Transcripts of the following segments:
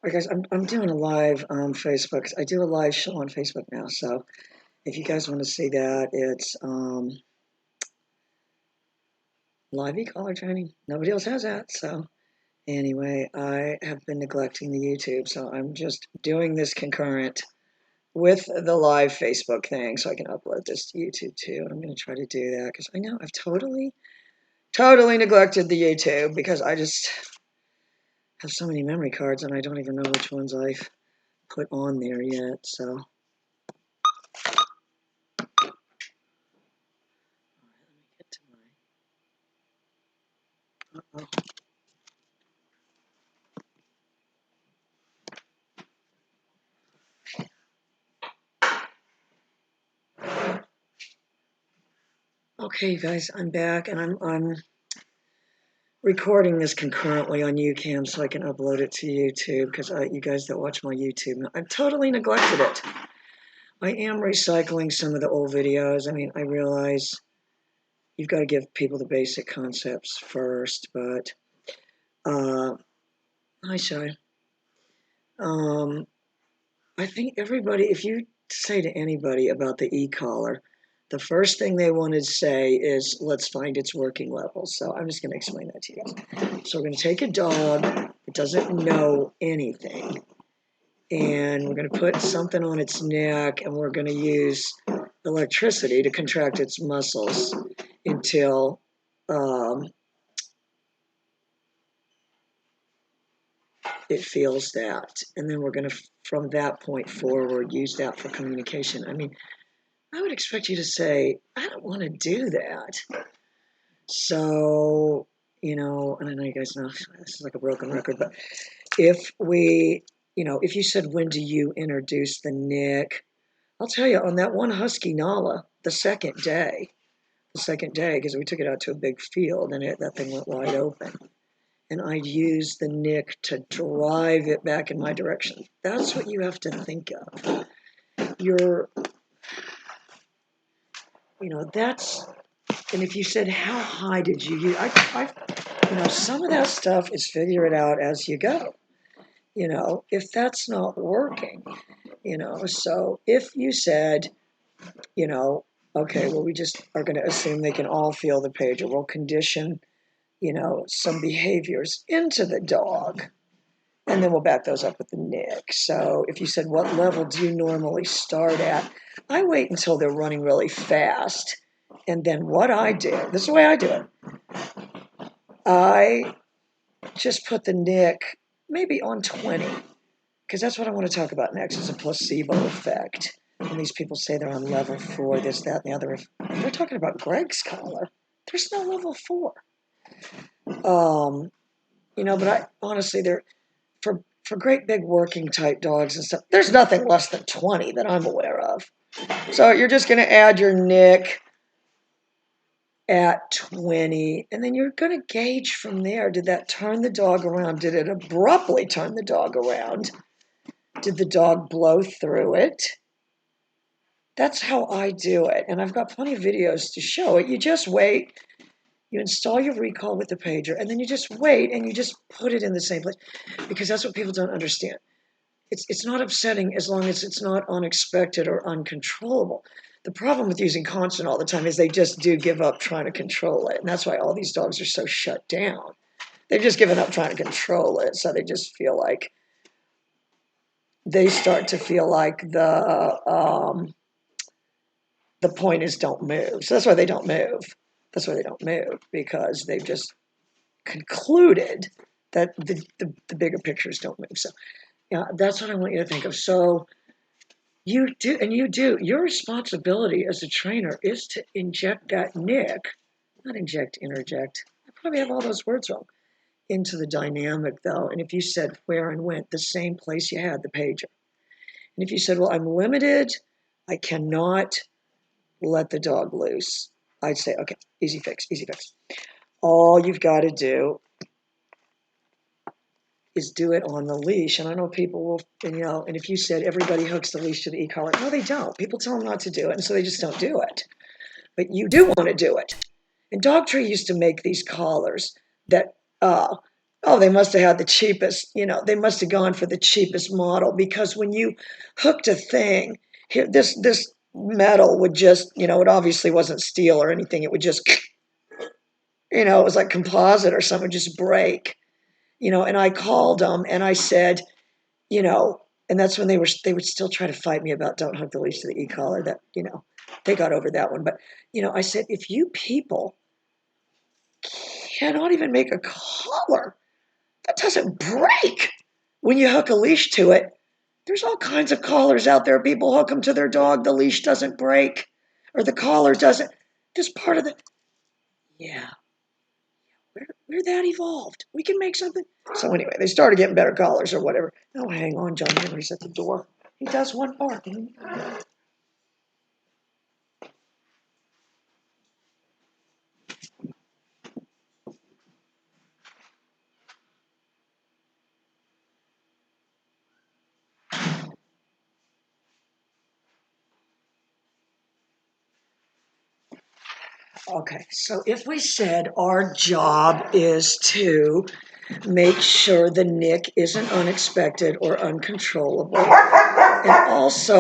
All right, guys, I'm doing a live on Facebook. I do a live show on Facebook now, so if you guys want to see that, it's live e-collar training. Nobody else has that, so anyway, I have been neglecting the YouTube, so I'm just doing this concurrent with the live Facebook thing, so I can upload this to YouTube too. And I'm going to try to do that because I know I've totally neglected the YouTube because I just have so many memory cards and I don't even know which ones I've put on there yet. So. Uh-oh. Okay, you guys, I'm back and I'm recording this concurrently on UCam so I can upload it to YouTube because you guys that watch my YouTube, I've totally neglected it. I am recycling some of the old videos. I mean, I realize you've got to give people the basic concepts first, but hi, Shy. I think everybody, if you say to anybody about the e-collar, the first thing they want to say is, let's find its working level. So I'm just going to explain that to you guys. So we're going to take a dog that doesn't know anything, and we're going to put something on its neck, and we're going to use electricity to contract its muscles until it feels that. And then we're going to, from that point forward, use that for communication. I mean, I would expect you to say, I don't want to do that. So, and I know you guys know this is like a broken record, but if we, if you said, when do you introduce the nick? I'll tell you, on that one husky Nala, the second day, because we took it out to a big field and that thing went wide open. And I'd use the nick to drive it back in my direction. That's what you have to think of. And if you said, how high did you use? Some of that stuff is figure it out as you go. If that's not working, so if you said, okay, well, we just are going to assume they can all feel the pager. We'll condition, some behaviors into the dog, and then we'll back those up with the nick. So if you said, what level do you normally start at? I wait until they're running really fast. And then what I do, this is the way I do it. I just put the nick maybe on 20, because that's what I want to talk about next, is a placebo effect. And these people say they're on level 4, this, that, and the other. If they're talking about Greg's collar, there's no level 4. But I honestly, for great big working type dogs and stuff, there's nothing less than 20 that I'm aware of. So you're just going to add your nick at 20, and then you're going to gauge from there. Did that turn the dog around? Did it abruptly turn the dog around? Did the dog blow through it? That's how I do it, and I've got plenty of videos to show it. You just wait. You install your recall with the pager, and then you just wait, and you just put it in the same place, because that's what people don't understand. It's not upsetting as long as it's not unexpected or uncontrollable. The problem with using constant all the time is they just do give up trying to control it, and that's why all these dogs are so shut down. They've just given up trying to control it, so they just feel like they start to feel like the point is don't move. So that's why they don't move. That's why they don't move, because they've just concluded that the bigger pictures don't move. So yeah, that's what I want you to think of. So you do. Your responsibility as a trainer is to inject that nick, not inject, interject. I probably have all those words wrong. Into the dynamic, though. And if you said where and when, the same place you had the pager. And if you said, well, I'm limited, I cannot let the dog loose, I'd say, okay, easy fix, easy fix. All you've got to do is do it on the leash. And I know people will, and if you said everybody hooks the leash to the e-collar, no, they don't. People tell them not to do it, and so they just don't do it. But you do want to do it. And Dog Tree used to make these collars that Oh, they must have had the cheapest, they must have gone for the cheapest model because when you hooked a thing, here, this metal would just, it obviously wasn't steel or anything. It would just, it was like composite or something, just break, and I called them and I said, you know, and that's when they would still try to fight me about don't hook the leash to the e-collar. That, they got over that one. But, I said, if you people cannot even make a collar that doesn't break when you hook a leash to it, there's all kinds of collars out there. People hook them to their dog, the leash doesn't break, or the collar doesn't. This part of the, yeah, where that evolved. We can make something. So anyway, they started getting better collars or whatever. Oh, hang on, John Henry's at the door. He does one part. Okay, so if we said our job is to make sure the nick isn't unexpected or uncontrollable, and also,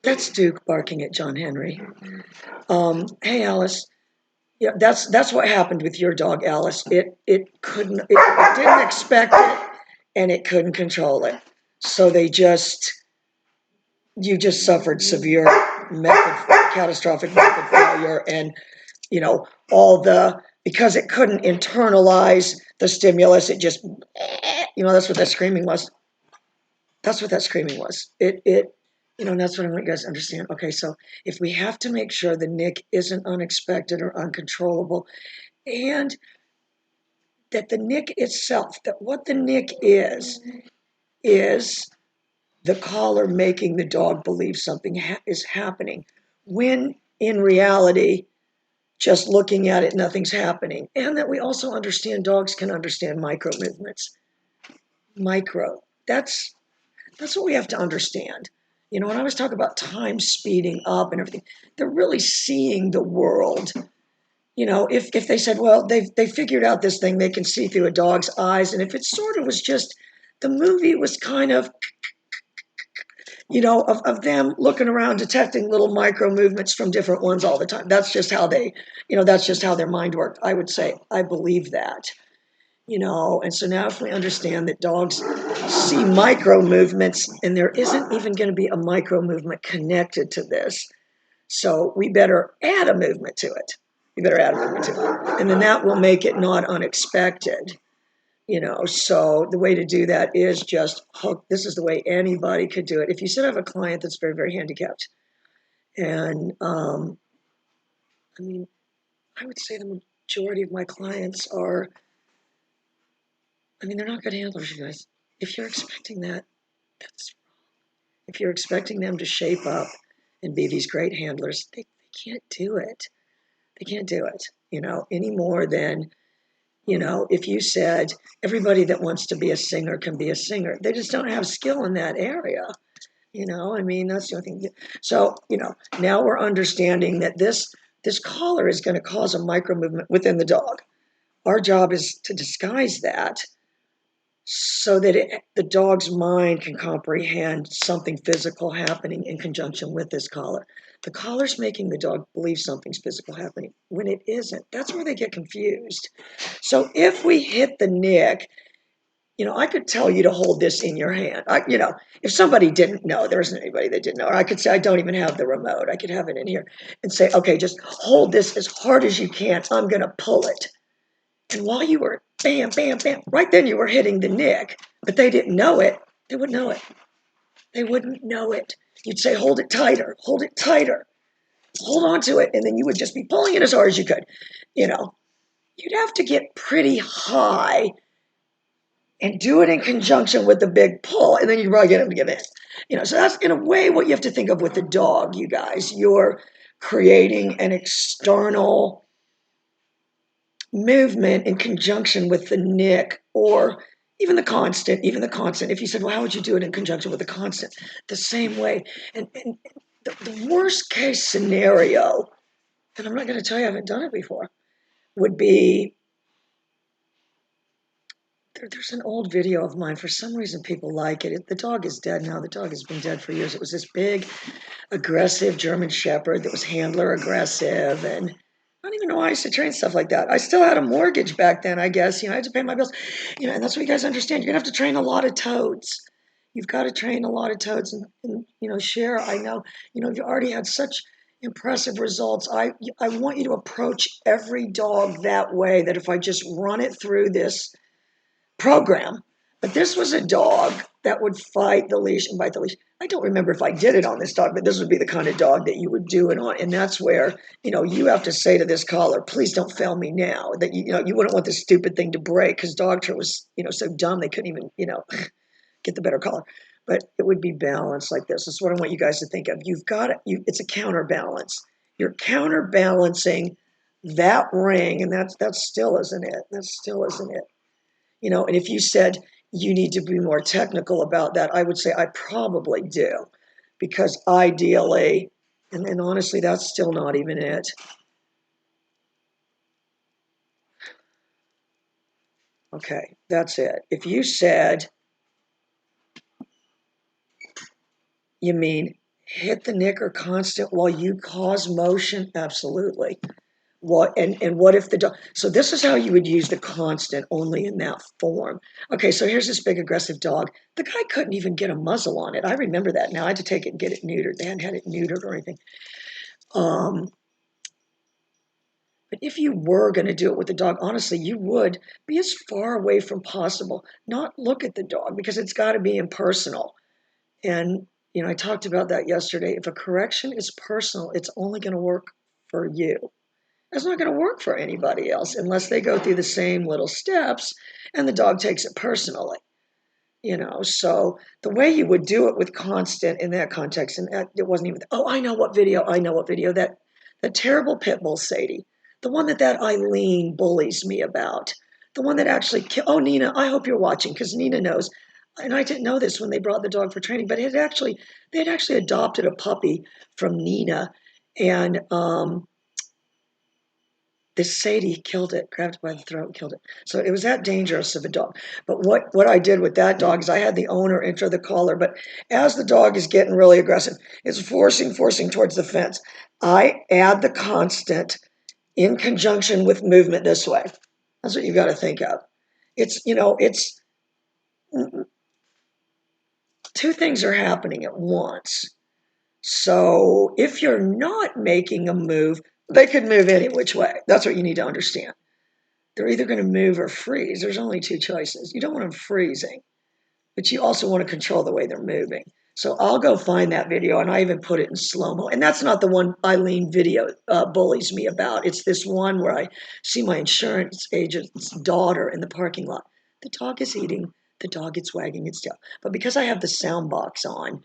that's Duke barking at John Henry. Hey, Alice. Yeah, that's what happened with your dog, Alice. It didn't expect it, and it couldn't control it. So you just suffered severe catastrophic method failure, and all because it couldn't internalize the stimulus, it just, that's what that screaming was. That's what that screaming was. And that's what I want you guys to understand. Okay, so if we have to make sure the nick isn't unexpected or uncontrollable, and that the nick itself, that what the nick is the collar making the dog believe something is happening, when in reality, just looking at it, nothing's happening. And that we also understand dogs can understand micro movements. Micro. That's what we have to understand. When I was talking about time speeding up and everything, they're really seeing the world. If they said, well, they figured out this thing, they can see through a dog's eyes, and if it sort of was just, the movie was kind of, of them looking around, detecting little micro movements from different ones all the time. That's just how that's just how their mind worked. I would say, I believe that. And so now if we understand that dogs see micro movements and there isn't even going to be a micro movement connected to this, so we better add a movement to it. We better add a movement to it. And then that will make it not unexpected. So the way to do that is just hook. This is the way anybody could do it. If you said I have a client that's very, very handicapped, and I mean, I would say the majority of my clients are, they're not good handlers, you guys. If you're expecting that, that's wrong. If you're expecting them to shape up and be these great handlers, they can't do it. They can't do it, any more than, if you said everybody that wants to be a singer can be a singer. They just don't have skill in that area. That's the only thing. So, now we're understanding that this collar is going to cause a micro movement within the dog. Our job is to disguise that so that the dog's mind can comprehend something physical happening in conjunction with this collar. The collar's making the dog believe something's physical happening when it isn't. That's where they get confused. So if we hit the nick, I could tell you to hold this in your hand. If somebody didn't know, there isn't anybody that didn't know, or I could say, I don't even have the remote. I could have it in here and say, okay, just hold this as hard as you can. I'm going to pull it. And while you were bam, bam, bam, right then you were hitting the nick, but they didn't know it. They wouldn't know it. They wouldn't know it. You'd say, hold it tighter, hold on to it. And then you would just be pulling it as hard as you could. You'd have to get pretty high and do it in conjunction with the big pull, and then you probably get them to give in. So that's in a way what you have to think of with the dog, you guys. You're creating an external movement in conjunction with the nick, or even the constant. If you said, well, how would you do it in conjunction with the constant? The same way. And the worst case scenario, and I'm not going to tell you I haven't done it before, would be There's an old video of mine. For some reason, people like it. The dog is dead now. The dog has been dead for years. It was this big, aggressive German Shepherd that was handler aggressive, and I don't even know why I used to train stuff like that. I still had a mortgage back then, I guess. I had to pay my bills. And that's what you guys understand. You're gonna have to train a lot of toads. You've got to train a lot of toads, and share. I know, you already had such impressive results. I want you to approach every dog that way. That if I just run it through this program. But this was a dog that would fight the leash and bite the leash. I don't remember if I did it on this dog, but this would be the kind of dog that you would do it on. And that's where, you have to say to this collar, please don't fail me now. That, you wouldn't want this stupid thing to break because Dogtra was, so dumb they couldn't even, get the better collar. But it would be balanced like this. This is what I want you guys to think of. You've got it. It's a counterbalance. You're counterbalancing that ring, and that still isn't it. That still isn't it. And if you said you need to be more technical about that, I would say I probably do, because ideally, and honestly, that's still not even it. Okay, that's it. If you said, you mean hit the nicker constant while you cause motion? Absolutely. And what if the dog? So this is how you would use the constant, only in that form. Okay, so here's this big aggressive dog. The guy couldn't even get a muzzle on it. I remember that now. I had to take it and get it neutered. They hadn't had it neutered or anything. But if you were going to do it with the dog, honestly, you would be as far away from possible. Not look at the dog, because it's got to be impersonal. And I talked about that yesterday. If a correction is personal, it's only going to work for you. It's not going to work for anybody else unless they go through the same little steps and the dog takes it personally. So the way you would do it with constant in that context, and it wasn't even, I know what video, that terrible pit bull Sadie, the one that Eileen bullies me about, the one that actually, Nina, I hope you're watching, because Nina knows, and I didn't know this when they brought the dog for training, but they had actually adopted a puppy from Nina, and this Sadie killed it, grabbed it by the throat and killed it. So it was that dangerous of a dog. But what I did with that dog is I had the owner enter the collar, but as the dog is getting really aggressive, it's forcing towards the fence. I add the constant in conjunction with movement this way. That's what you got to think of. It's two things are happening at once. So if you're not making a move, they could move any which way. That's what you need to understand. They're either going to move or freeze. There's only two choices. You don't want them freezing, but you also want to control the way they're moving. So I'll go find that video, and I even put it in slow-mo. And that's not the one Eileen video bullies me about. It's this one where I see my insurance agent's daughter in the parking lot. The dog is eating. The dog is wagging its tail. But because I have the sound box on,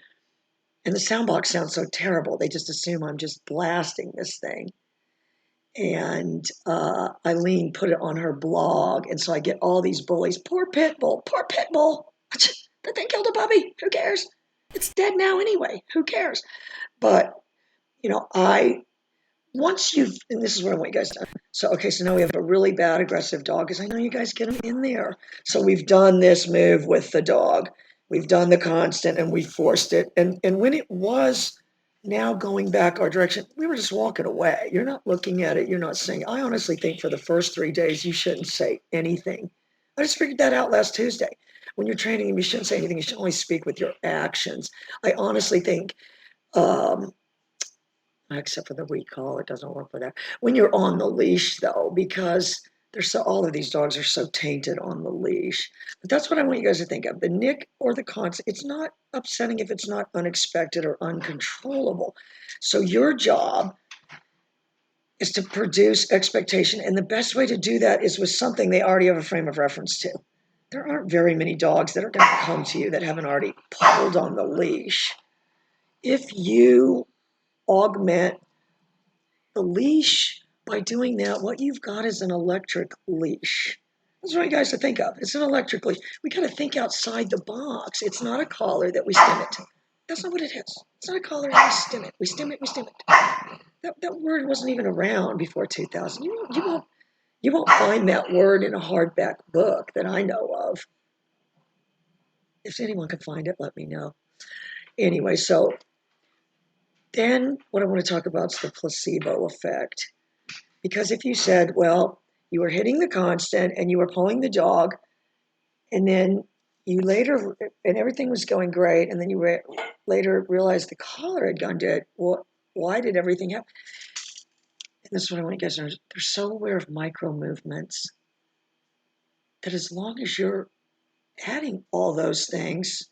and the sound box sounds so terrible, they just assume I'm just blasting this thing. And Eileen put it on her blog, and so I get all these bullies. Poor pit bull, poor pit bull. That thing killed a puppy. Who cares? It's dead now anyway. Who cares? But once you've, and this is what I want you guys to. So now we have a really bad aggressive dog, because I know you guys get them in there. So we've done this move with the dog. We've done the constant, and we forced it. And when it was now going back our direction, we were just walking away. You're not looking at it. You're not saying. I honestly think for the first 3 days, you shouldn't say anything. I just figured that out last Tuesday. When you're training him, you shouldn't say anything. You should only speak with your actions. I honestly think, except for the recall, it doesn't work for that. When you're on the leash, though, because all of these dogs are so tainted on the leash. But that's what I want you guys to think of. The nick or the constant, it's not upsetting if it's not unexpected or uncontrollable. So your job is to produce expectation, and the best way to do that is with something they already have a frame of reference to. There aren't very many dogs that are going to come to you that haven't already pulled on the leash. If you augment the leash by doing that, what you've got is an electric leash. That's what I want you guys to think of. It's an electric leash. We got to think outside the box. It's not a collar that we stim it. That's not what it is. It's not a collar that we stim it. We stim it. That word wasn't even around before 2000. You won't. You won't find that word in a hardback book that I know of. If anyone can find it, let me know. Anyway, so then what I want to talk about is the placebo effect. Because if you said, well, you were hitting the constant and you were pulling the dog, and then you later, and everything was going great, and then you later realized the collar had gone dead. Well, why did everything happen? And this is what I want you guys to know. They're so aware of micro movements that as long as you're adding all those things,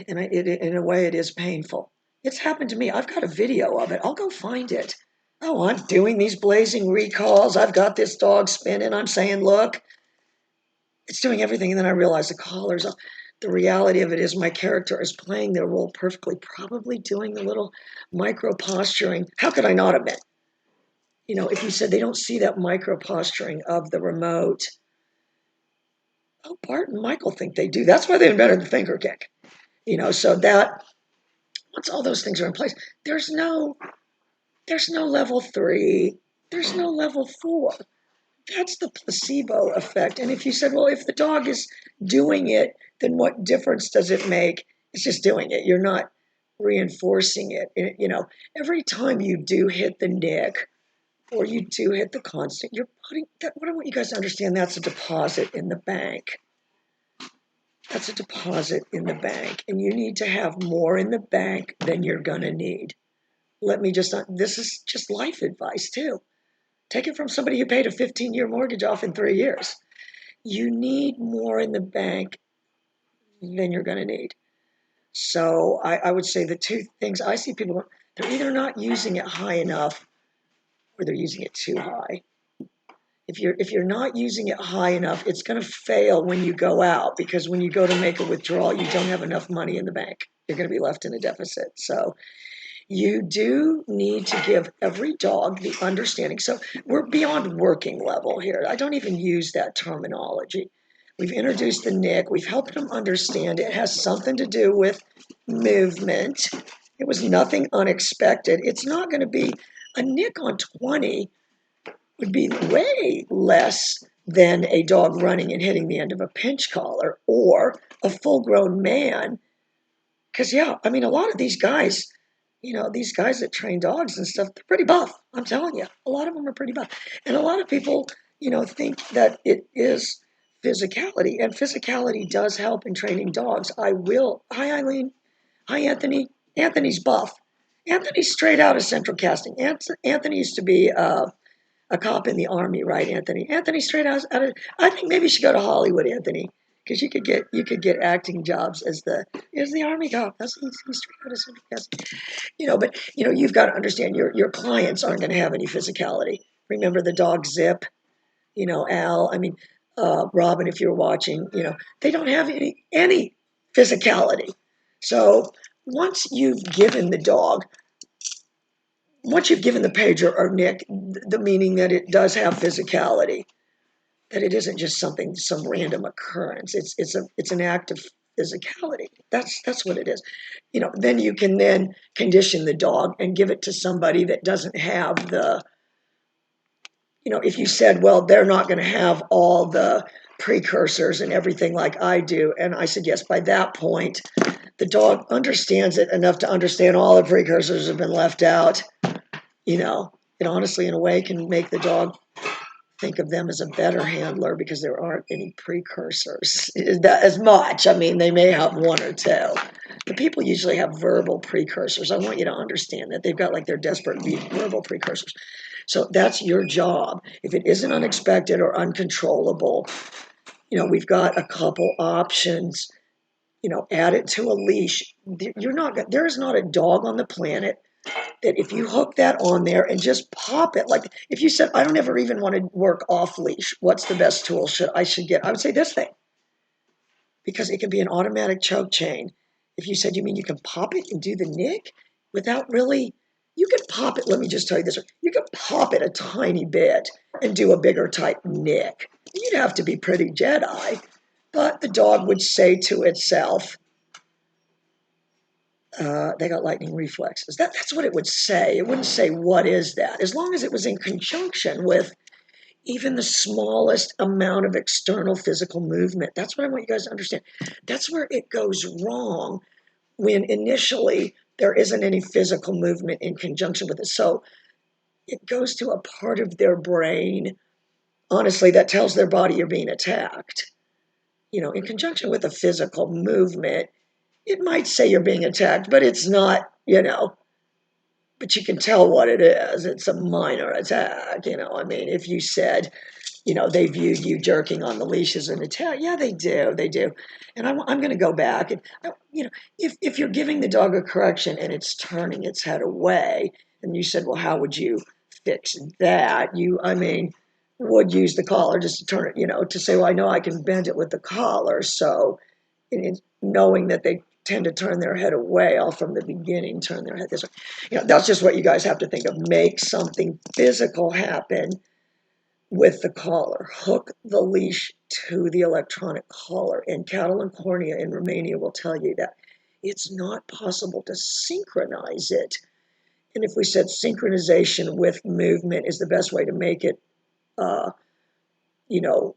and in a way it is painful. It's happened to me. I've got a video of it. I'll go find it. Oh, I'm doing these blazing recalls. I've got this dog spinning. I'm saying, look, it's doing everything. And then I realize the collar's off. The reality of it is my character is playing their role perfectly, probably doing the little micro posturing. How could I not have been? You know, if you said they don't see that micro posturing of the remote, oh, Bart and Michael think they do. That's why they invented the finger kick. You know, so that once all those things are in place, there's no level 3, there's no level 4. That's the placebo effect. And if you said, well, if the dog is doing it, then what difference does it make? It's just doing it. You're not reinforcing it. You know, every time you do hit the nick or you do hit the constant, you're putting that. What I want you guys to understand, that's a deposit in the bank. That's a deposit in the bank. And you need to have more in the bank than you're going to need. This is just life advice too. Take it from somebody who paid a 15-year mortgage off in 3 years. You need more in the bank than you're going to need. So I would say the two things I see people, they're either not using it high enough or they're using it too high. If you're not using it high enough, it's going to fail when you go out, because when you go to make a withdrawal, you don't have enough money in the bank. You're going to be left in a deficit. So you do need to give every dog the understanding. So we're beyond working level here. I don't even use that terminology. We've introduced the nick. We've helped them understand it has something to do with movement. It was nothing unexpected. It's not going to be a nick on 20 would be way less than a dog running and hitting the end of a pinch collar or a full-grown man. Because, yeah, I mean, a lot of these guys, you know, these guys that train dogs and stuff, they're pretty buff. I'm telling you, a lot of them are pretty buff. And a lot of people, you know, think that it is physicality, and physicality does help in training dogs. Hi, Eileen. Hi, Anthony. Anthony's buff. Anthony's straight out of Central Casting. Anthony used to be a cop in the Army, right, Anthony? Anthony straight out of, I think maybe you should go to Hollywood, Anthony, because you could get acting jobs as the Army cop. He's straight out of Central Casting. You know, but you know, you've got to understand your clients aren't going to have any physicality. Remember the dog Zip, you know, Al. I mean, Robin, if you're watching, you know, they don't have any physicality. So once you've given the dog, once you've given the pager or Nick, the meaning that it does have physicality, that it isn't just some random occurrence. It's an act of physicality. That's what it is. You know, then you can then condition the dog and give it to somebody that doesn't have the, you know, if you said, well, they're not going to have all the precursors and everything like I do, and I said, yes, by that point, the dog understands it enough to understand all the precursors have been left out. You know, it honestly, in a way, can make the dog think of them as a better handler because there aren't any precursors as much. I mean, they may have one or two. But people usually have verbal precursors. I want you to understand that they've got like their desperate verbal precursors. So that's your job. If it isn't unexpected or uncontrollable, you know, we've got a couple options. You know, add it to a leash. There is not a dog on the planet that if you hook that on there and just pop it, like if you said, I don't ever even want to work off leash, what's the best tool I should get? I would say this thing, because it can be an automatic choke chain. If you said, you mean you can pop it and do the nick without really, you can pop it, let me just tell you this, you can pop it a tiny bit and do a bigger type nick. You'd have to be pretty Jedi, but the dog would say to itself, they got lightning reflexes. That's what it would say. It wouldn't say, what is that? As long as it was in conjunction with, even the smallest amount of external physical movement. That's what I want you guys to understand. That's where it goes wrong when initially there isn't any physical movement in conjunction with it. So it goes to a part of their brain, honestly, that tells their body you're being attacked. In conjunction with a physical movement, it might say you're being attacked, but it's not, but you can tell what it is. It's a minor attack. I mean, if you said, they viewed you jerking on the leash as an attack. Yeah, they do. They do. And I'm going to go back. And, if you're giving the dog a correction and it's turning its head away, and you said, well, how would you fix that? Would use the collar just to turn it, to say, well, I know I can bend it with the collar. So, knowing that they tend to turn their head away, all from the beginning, turn their head this way. That's just what you guys have to think of. Make something physical happen with the collar. Hook the leash to the electronic collar. And Cattle and Cornea in Romania will tell you that it's not possible to synchronize it. And if we said synchronization with movement is the best way to make it, you know,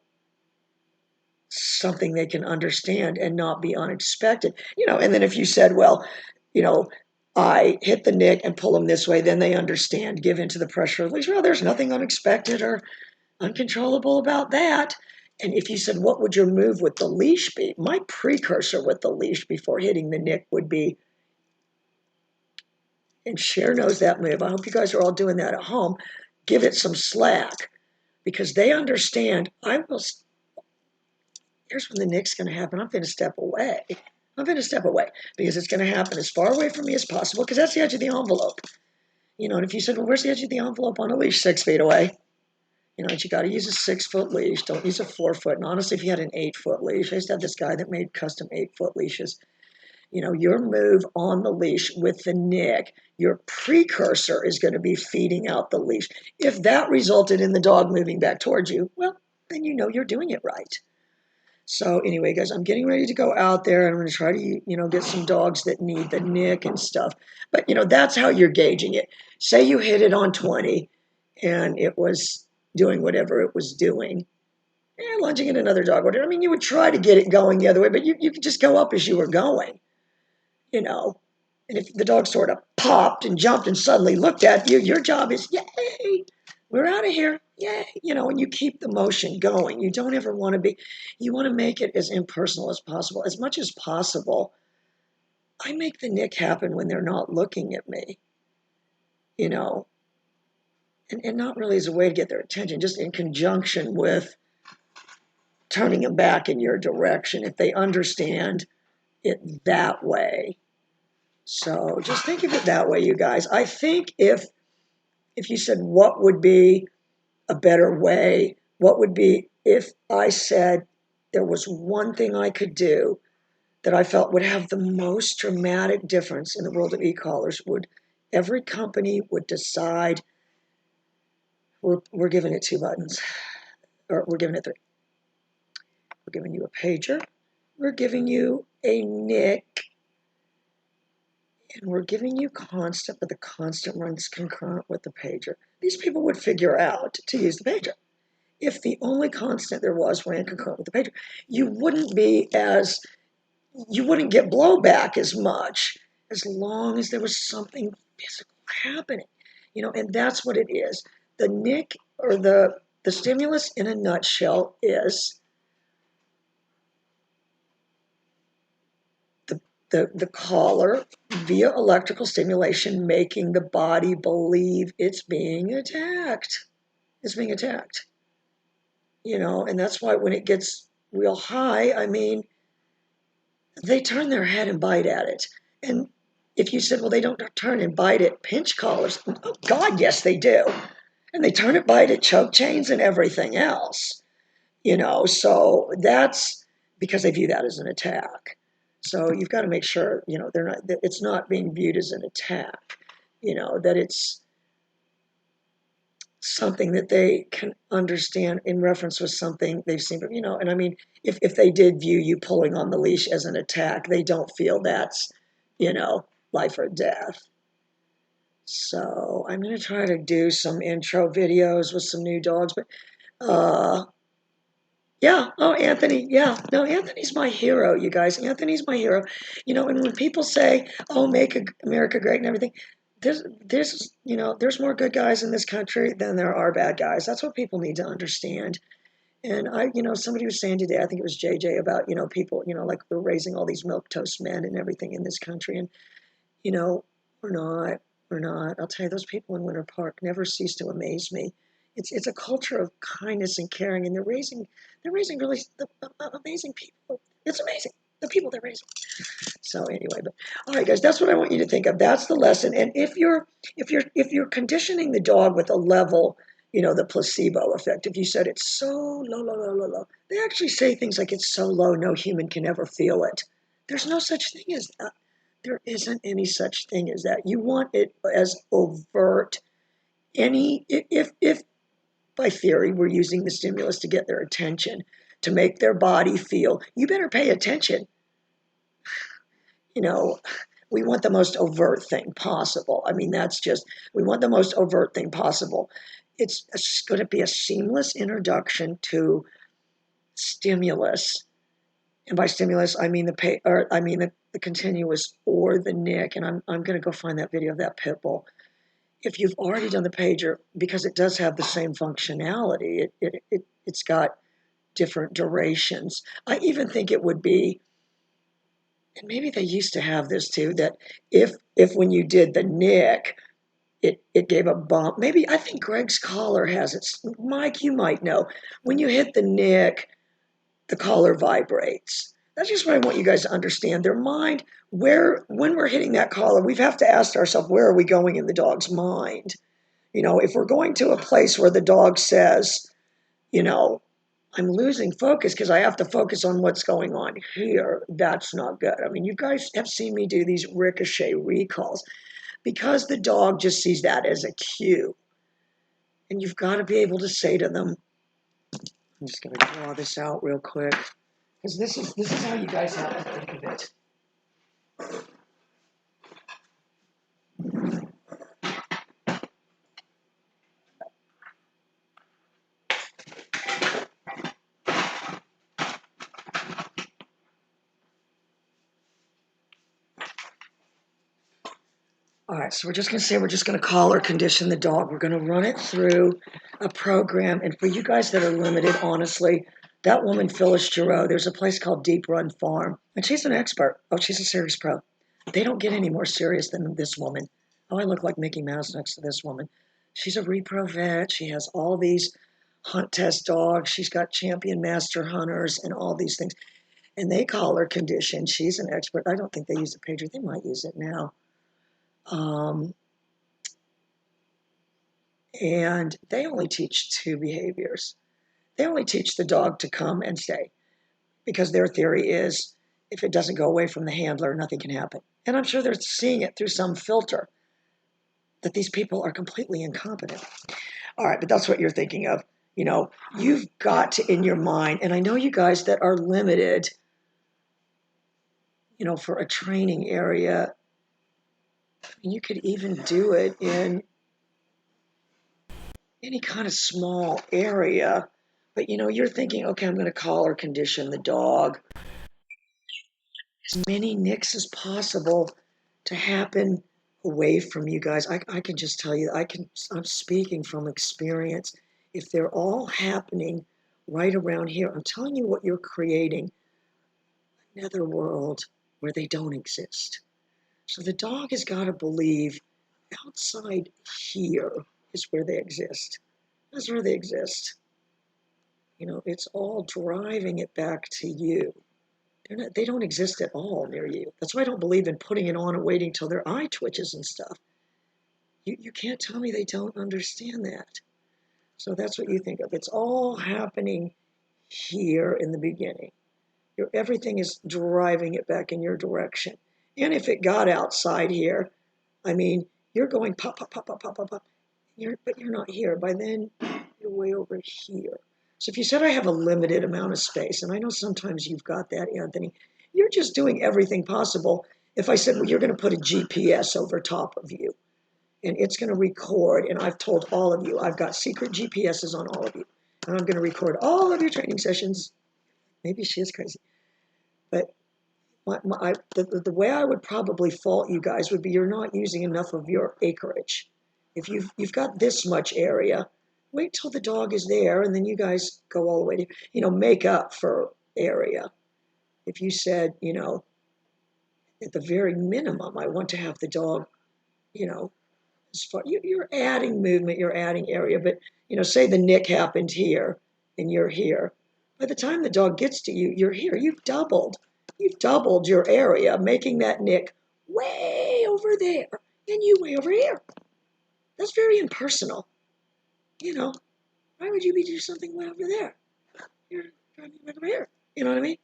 something they can understand and not be unexpected. And then if you said, well, you know, I hit the nick and pull them this way, then they understand, give into the pressure of the leash. Well, there's nothing unexpected or uncontrollable about that. And if you said, what would your move with the leash be? My precursor with the leash before hitting the nick would be, and Cher knows that move. I hope you guys are all doing that at home. Give it some slack because they understand here's when the nick's going to happen. I'm going to step away. I'm going to step away because it's going to happen as far away from me as possible because that's the edge of the envelope. And if you said, well, where's the edge of the envelope on a leash? 6 feet away. And you got to use a 6-foot leash. Don't use a 4-foot. And honestly, if you had an 8-foot leash, I used to have this guy that made custom 8-foot leashes. Your move on the leash with the nick, your precursor is going to be feeding out the leash. If that resulted in the dog moving back towards you, well, then you're doing it right. So anyway, guys, I'm getting ready to go out there and I'm going to try to, get some dogs that need the nick and stuff. But, that's how you're gauging it. Say you hit it on 20 and it was doing whatever it was doing. Lunging at another dog. You would try to get it going the other way, but you could just go up as you were going, And if the dog sort of popped and jumped and suddenly looked at you, your job is, yay, we're out of here. Yay. And you keep the motion going. You don't ever want to you want to make it as impersonal as possible. As much as possible, I make the nick happen when they're not looking at me, and not really as a way to get their attention, just in conjunction with turning them back in your direction if they understand it that way. So just think of it that way, you guys. I think if you said what would be a better way, what would be if I said there was one thing I could do that I felt would have the most dramatic difference in the world of e-collars, every company would decide we're giving it 2 buttons, or we're giving it 3. We're giving you a pager, we're giving you a nick, and we're giving you constant, but the constant runs concurrent with the pager. These people would figure out to use the pager. If the only constant there was ran concurrent with the pager, you wouldn't get blowback as much as long as there was something physical happening. And that's what it is. The nick, or the stimulus in a nutshell, is the collar via electrical stimulation making the body believe it's being attacked. It's being attacked. And that's why when it gets real high, they turn their head and bite at it. And if you said, well, they don't turn and bite at pinch collars, oh, God, yes, they do. And they turn and bite at choke chains and everything else. So that's because they view that as an attack. So you've got to make sure, that it's not being viewed as an attack, that it's something that they can understand in reference with something they've seen. And if they did view you pulling on the leash as an attack, they don't feel that's, life or death. So I'm going to try to do some intro videos with some new dogs, but Uh, yeah. Oh, Anthony. Yeah. No, Anthony's my hero, you guys. Anthony's my hero. And when people say, "Oh, make America great" and everything, there's more good guys in this country than there are bad guys. That's what people need to understand. And somebody was saying today, I think it was JJ, about, people, like we're raising all these milquetoast men and everything in this country. And, you know, we're not, we're not. I'll tell you, those people in Winter Park never cease to amaze me. It's a culture of kindness and caring, and they're raising really amazing people. It's amazing, the people they're raising. So anyway, but all right, guys, that's what I want you to think of. That's the lesson. And if you're conditioning the dog with a level, the placebo effect. If you said it's so low, low, low, low, low, they actually say things like it's so low no human can ever feel it. There's no such thing as that. There isn't any such thing as that. You want it as overt. If by theory we're using the stimulus to get their attention, to make their body feel, you better pay attention. you know, we want the most overt thing possible. I mean, we want the most overt thing possible. It's going to be a seamless introduction to stimulus. And by stimulus, I mean the continuous or the nick. And I'm going to go find that video of that pit bull. If you've already done the pager, because it does have the same functionality, it's got different durations. I even think it would be, and maybe they used to have this too, that if when you did the nick, it gave a bump. Maybe I think Greg's collar has it. Mike, you might know. When you hit the nick, the collar vibrates. That's just what I want you guys to understand. Their mind, when we're hitting that collar, we have to ask ourselves, where are we going in the dog's mind? If we're going to a place where the dog says, you know, I'm losing focus because I have to focus on what's going on here, that's not good. I mean, you guys have seen me do these ricochet recalls because the dog just sees that as a cue. And you've got to be able to say to them, I'm just going to draw this out real quick, because this is how you guys have to think of it. All right, so we're just going to collar condition the dog. We're going to run it through a program. And for you guys that are limited, honestly, that woman, Phyllis Giroux, there's a place called Deep Run Farm, and she's an expert. Oh, she's a serious pro. They don't get any more serious than this woman. Oh, I look like Mickey Mouse next to this woman. She's a repro vet. She has all these hunt test dogs. She's got champion master hunters and all these things. And they collar condition. She's an expert. I don't think they use the pager. They might use it now. And they only teach two behaviors. They only teach the dog to come and stay, because their theory is if it doesn't go away from the handler, nothing can happen. And I'm sure they're seeing it through some filter that these people are completely incompetent. All right, but that's what you're thinking of. You've got to, in your mind, and I know you guys that are limited, for a training area, you could even do it in any kind of small area. But you're thinking, okay, I'm going to collar condition the dog. As many nicks as possible to happen away from you guys. I can just tell you, I'm speaking from experience. If they're all happening right around here, I'm telling you what you're creating, another world where they don't exist. So the dog has got to believe outside here is where they exist. That's where they exist. It's all driving it back to you. They don't exist at all near you. That's why I don't believe in putting it on and waiting till their eye twitches and stuff. You can't tell me they don't understand that. So that's what you think of. It's all happening here in the beginning. Everything is driving it back in your direction. And if it got outside here, I mean, you're going pop, pop, pop, pop, pop, pop, pop. But you're not here. By then, you're way over here. So if you said I have a limited amount of space, and I know sometimes you've got that, Anthony, you're just doing everything possible. If I said, well, you're going to put a GPS over top of you, and it's going to record, and I've told all of you, I've got secret GPSs on all of you. and I'm going to record all of your training sessions. Maybe she is crazy. But the way I would probably fault you guys would be you're not using enough of your acreage. If you've got this much area, wait till the dog is there, and then you guys go all the way to, make up for area. If you said, at the very minimum, I want to have the dog, as far, you're adding movement, you're adding area, but, say the nick happened here and you're here. By the time the dog gets to you, you're here. You've doubled your area, making that nick way over there and you way over here. That's very impersonal. Why would you be doing something way over there? You're driving way over here. You know what I mean?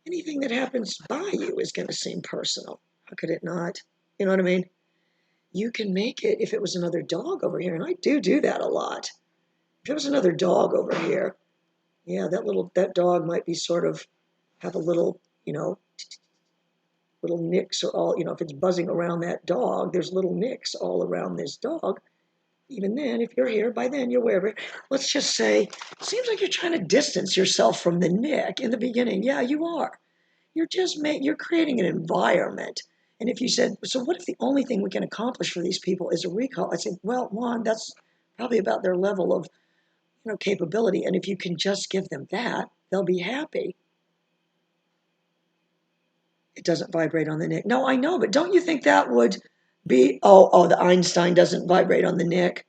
Anything that happens by you is going to seem personal. How could it not? You know what I mean? You can make it if it was another dog over here, and I do that a lot. If it was another dog over here, yeah, that dog might be sort of have a little, little nicks or all, if it's buzzing around that dog, there's little nicks all around this dog. Even then, if you're here, by then you're wherever. Let's just say, it seems like you're trying to distance yourself from the nick in the beginning. Yeah, you are. You're creating an environment. And if you said, so what if the only thing we can accomplish for these people is a recall? I said, well, one, that's probably about their level of, capability. And if you can just give them that, they'll be happy. It doesn't vibrate on the nick. No, I know, but don't you think that would be, the Einstein doesn't vibrate on the nick?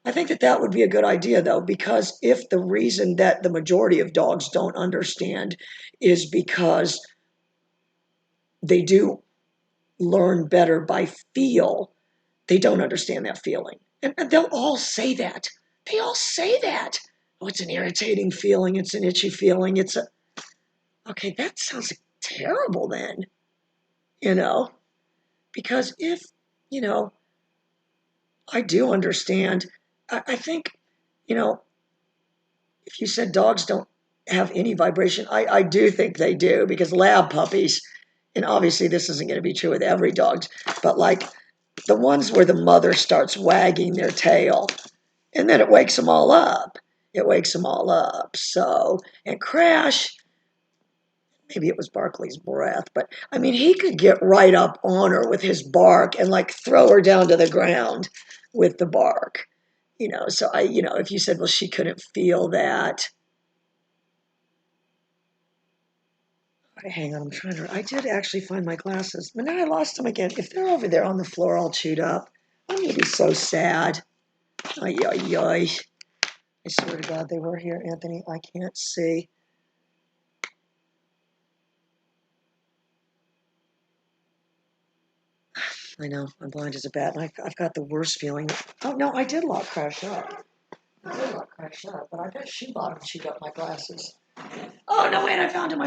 I think that would be a good idea, though, because if the reason that the majority of dogs don't understand is because they do learn better by feel, they don't understand that feeling. And they'll all say that. They all say that. Oh, it's an irritating feeling. It's an itchy feeling. Okay, that sounds terrible then, because if, I do understand, I think, if you said dogs don't have any vibration, I do think they do, because lab puppies, and obviously this isn't going to be true with every dog, but like the ones where the mother starts wagging their tail, and then it wakes them all up. It wakes them all up. So, and Crash, maybe it was Barkley's breath, but I mean, he could get right up on her with his bark and like throw her down to the ground with the bark. So if you said, well, she couldn't feel that. Hang on, I did actually find my glasses, but now I lost them again. If they're over there on the floor all chewed up, I'm going to be so sad. Ay, ay, ay. I swear to God, they were here, Anthony. I can't see. I know, I'm blind as a bat, and I've got the worst feeling. Oh, no, I did lock Crash up. But I bet she locked and chewed up my glasses. Oh, no, wait, I found him.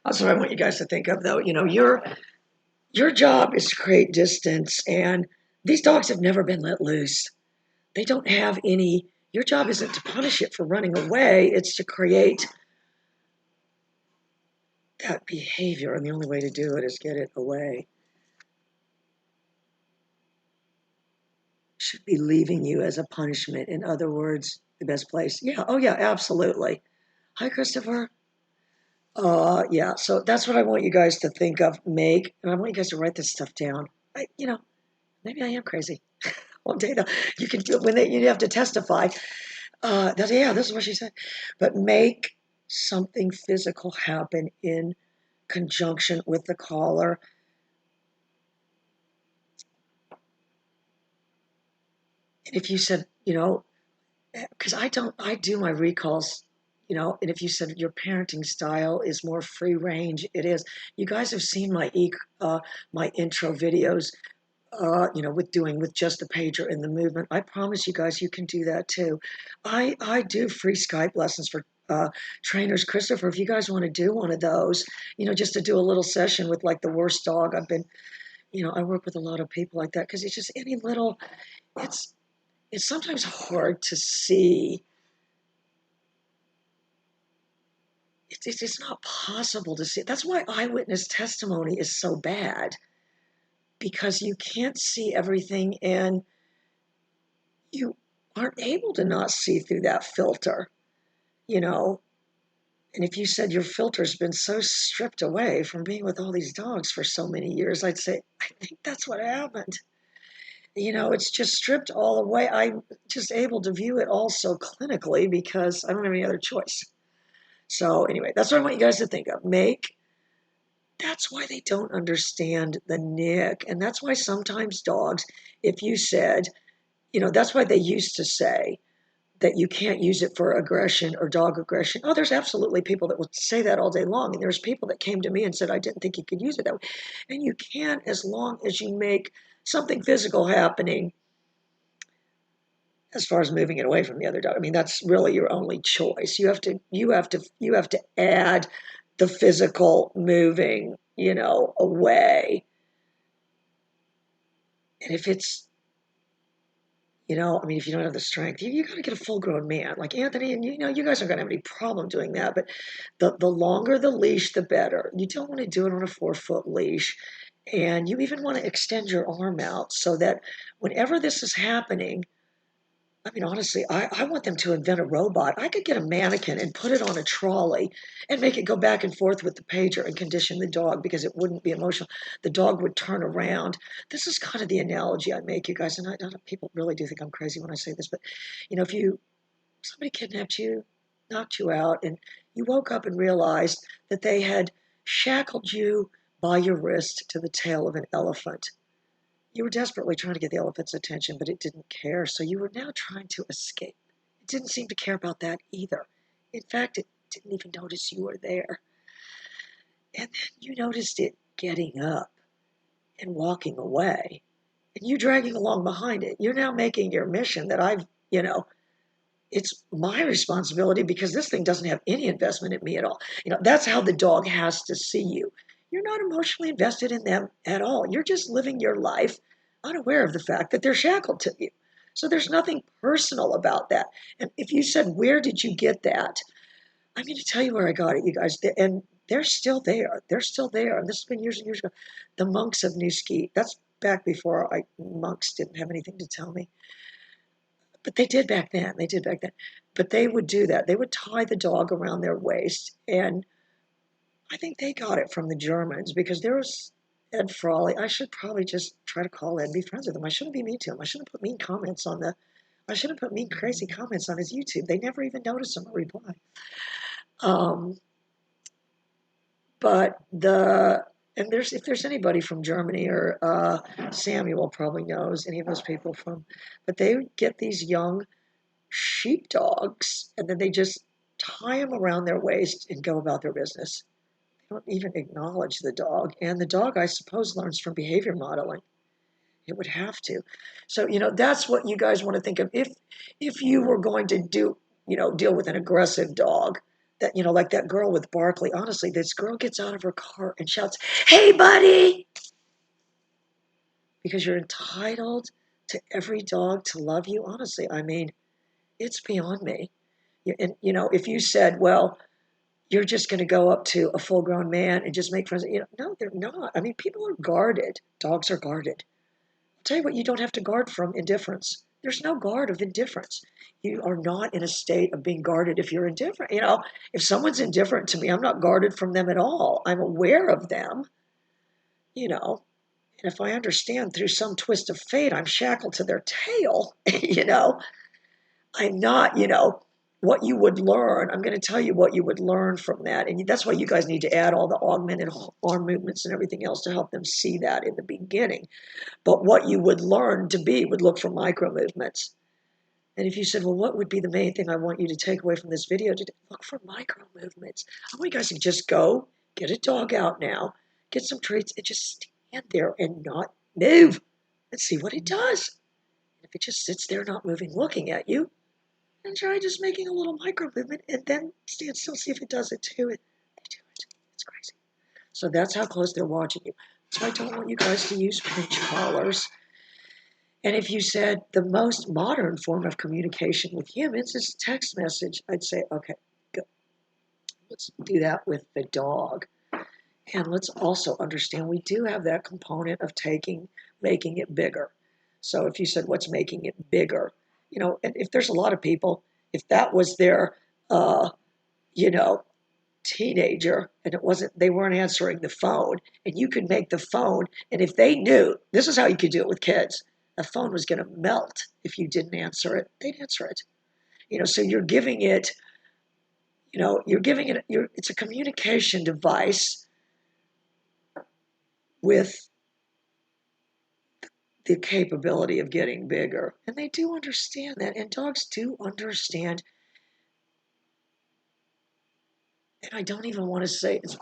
That's what I want you guys to think of, though. Your job is to create distance, and these dogs have never been let loose. They don't have any. Your job isn't to punish it for running away, it's to create that behavior, and the only way to do it is get it away. Should be leaving you as a punishment. In other words, the best place. Yeah, oh yeah, absolutely. Hi, Christopher. Yeah, so that's what I want you guys to think of, make, and I want you guys to write this stuff down. Maybe I am crazy. One day, you can do it when you have to testify. This is what she said. But make something physical happen in conjunction with the caller. And if you said, because I do my recalls, and if you said your parenting style is more free range, it is. You guys have seen my intro videos, with just the pager and the movement. I promise you guys, you can do that too. I do free Skype lessons for trainers. Christopher, if you guys want to do one of those, just to do a little session with like the worst dog. I work with a lot of people like that because it's just any little, it's sometimes hard to see. It's not possible to see. That's why eyewitness testimony is so bad, because you can't see everything, and you aren't able to not see through that filter, you know. And if you said your filter's been so stripped away from being with all these dogs for so many years, I'd say, I think that's what happened. It's just stripped all away. I'm just able to view it all so clinically because I don't have any other choice. So anyway, that's what I want you guys to think of. That's why they don't understand the nick. And that's why sometimes dogs, if you said, that's why they used to say that you can't use it for aggression or dog aggression. Oh, there's absolutely people that will say that all day long. And there's people that came to me and said, I didn't think you could use it that way. And you can, as long as you make something physical happening as far as moving it away from the other dog. I mean, that's really your only choice. You have to add the physical moving, away. And if it's, I mean, if you don't have the strength, you got to get a full-grown man like Anthony, and you guys aren't going to have any problem doing that. But the longer the leash, the better. You don't want to do it on a 4-foot leash, and you even want to extend your arm out so that whenever this is happening, I mean, honestly, I want them to invent a robot. I could get a mannequin and put it on a trolley and make it go back and forth with the pager and condition the dog because it wouldn't be emotional. The dog would turn around. This is kind of the analogy I make, you guys. And I know people really do think I'm crazy when I say this, but if somebody kidnapped you, knocked you out, and you woke up and realized that they had shackled you by your wrist to the tail of an elephant. You were desperately trying to get the elephant's attention, but it didn't care, so you were now trying to escape. It didn't seem to care about that either. In fact, it didn't even notice you were there. And then you noticed it getting up and walking away, and you dragging along behind it. You're now making your mission that it's my responsibility because this thing doesn't have any investment in me at all. That's how the dog has to see you. You're not emotionally invested in them at all. You're just living your life unaware of the fact that they're shackled to you. So there's nothing personal about that. And if you said, where did you get that? I'm going to tell you where I got it, you guys. And they're still there. They're still there. And this has been years and years ago. The monks of New Ski. That's back before monks didn't have anything to tell me. But they did back then. They did back then. But they would do that. They would tie the dog around their waist. And I think they got it from the Germans because there was Ed Frawley. I should probably just try to call Ed and be friends with him. I shouldn't be mean to him. I shouldn't put mean, crazy comments on his YouTube. They never even notice him or reply. Um, but if there's anybody from Germany or Samuel probably knows any of those people but they would get these young sheepdogs, and then they just tie them around their waist and go about their business. They don't even acknowledge the dog. And the dog, I suppose, learns from behavior modeling. It would have to. So, that's what you guys want to think of. If you were going to deal with an aggressive dog, that, like that girl with Barkley, honestly, this girl gets out of her car and shouts, "Hey, buddy!" Because you're entitled to every dog to love you. Honestly, I mean, it's beyond me. And, if you said, well, you're just going to go up to a full-grown man and just make friends, no, they're not. I mean, people are guarded. Dogs are guarded. I'll tell you what, you don't have to guard from indifference. There's no guard of indifference. You are not in a state of being guarded if you're indifferent. If someone's indifferent to me, I'm not guarded from them at all. I'm aware of them, and if I understand through some twist of fate, I'm shackled to their tail, I'm not, what you would learn. I'm going to tell you what you would learn from that. And that's why you guys need to add all the augmented arm movements and everything else to help them see that in the beginning. But what you would learn to be would look for micro movements. And if you said, well, what would be the main thing I want you to take away from this video today? Look for micro movements. I want you guys to just go, get a dog out now, get some treats, and just stand there and not move and see what it does. If it just sits there not moving, looking at you, and try just making a little micro movement and then stand still, see if it does it too. They do it. It's crazy. So that's how close they're watching you. So I don't want you guys to use pinch collars. And if you said the most modern form of communication with humans is text message, I'd say, okay, good. Let's do that with the dog. And let's also understand we do have that component of making it bigger. So if you said, what's making it bigger? And if there's a lot of people, if that was their, uh, you know, teenager and they weren't answering the phone, and you could make the phone, and if they knew, this is how you could do it with kids, the phone was going to melt if you didn't answer it, they'd answer it. So you're giving it, it's a communication device with the capability of getting bigger. And they do understand that. And dogs do understand. And I don't even want to say it's,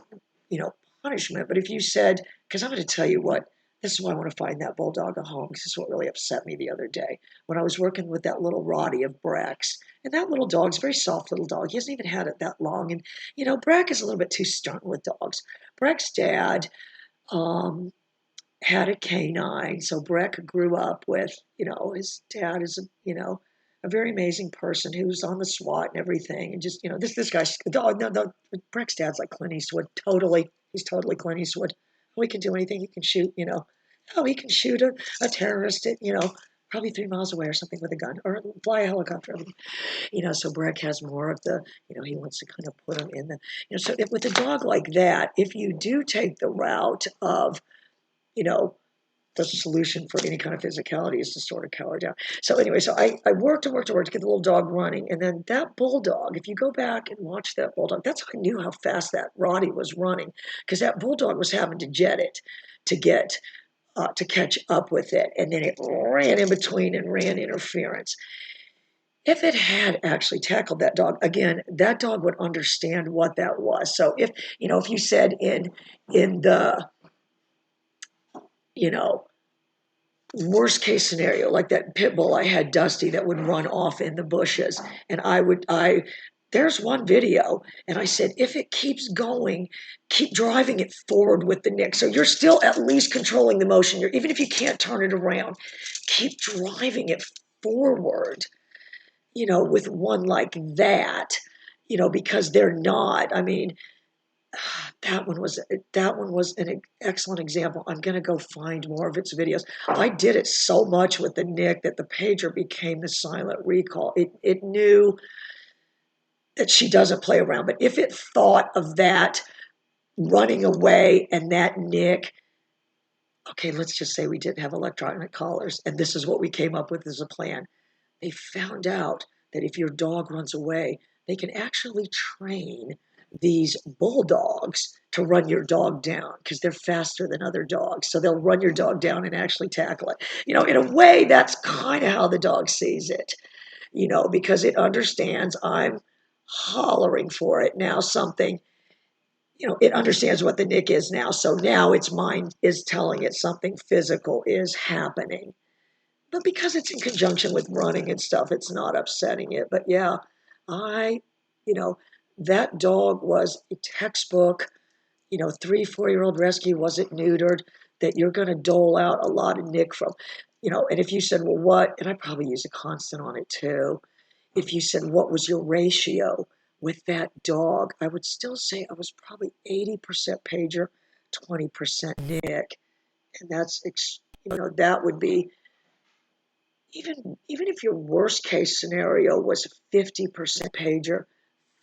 punishment. But if you said, because I'm going to tell you what, this is why I want to find that bulldog a home, because this is what really upset me the other day. When I was working with that little Roddy of Breck's, and that little dog's a very soft little dog. He hasn't even had it that long. And, Breck is a little bit too stern with dogs. Breck's dad, had a canine. So Breck grew up with, his dad is a very amazing person who's on the SWAT and everything. And just, this guy's, oh, no, Breck's dad's like Clint Eastwood. Totally. He's totally Clint Eastwood. Oh, he can do anything. He can shoot, Oh, he can shoot a terrorist at, probably 3 miles away or something with a gun or fly a helicopter. So Breck has more of the, he wants to kind of put him in the, so with a dog like that, if you do take the route of, you know, the solution for any kind of physicality is to sort of cower down. So anyway, so I worked and worked and worked to get the little dog running. And then that bulldog, if you go back and watch that bulldog, that's how I knew how fast that Roddy was running, because that bulldog was having to jet it to get to catch up with it. And then it ran in between and ran interference. If it had actually tackled that dog, again, that dog would understand what that was. So if you said in the, you know, worst case scenario, like that pit bull I had, Dusty, that would run off in the bushes. And there's one video, and I said, if it keeps going, keep driving it forward with the nick. So you're still at least controlling the motion. Even if you can't turn it around, keep driving it forward, with one like that, because they're not, I mean, that one was an excellent example. I'm going to go find more of its videos. I did it so much with the Nick that the pager became the silent recall. It knew that she doesn't play around, but if it thought of that running away and that Nick, okay, let's just say we didn't have electronic collars, and this is what we came up with as a plan. They found out that if your dog runs away, they can actually train these bulldogs to run your dog down because they're faster than other dogs. So they'll run your dog down and actually tackle it. In a way, that's kind of how the dog sees it, because it understands I'm hollering for it now, something, it understands what the nick is now. So now its mind is telling it something physical is happening. But because it's in conjunction with running and stuff, it's not upsetting it. But yeah, I, you know, that dog was a textbook, 3, 4-year-old rescue, wasn't neutered, that you're going to dole out a lot of nick from. And if you said, well, what, and I probably use a constant on it too. If you said, what was your ratio with that dog? I would still say I was probably 80% pager, 20% nick. And that would be, even if your worst case scenario was 50% pager,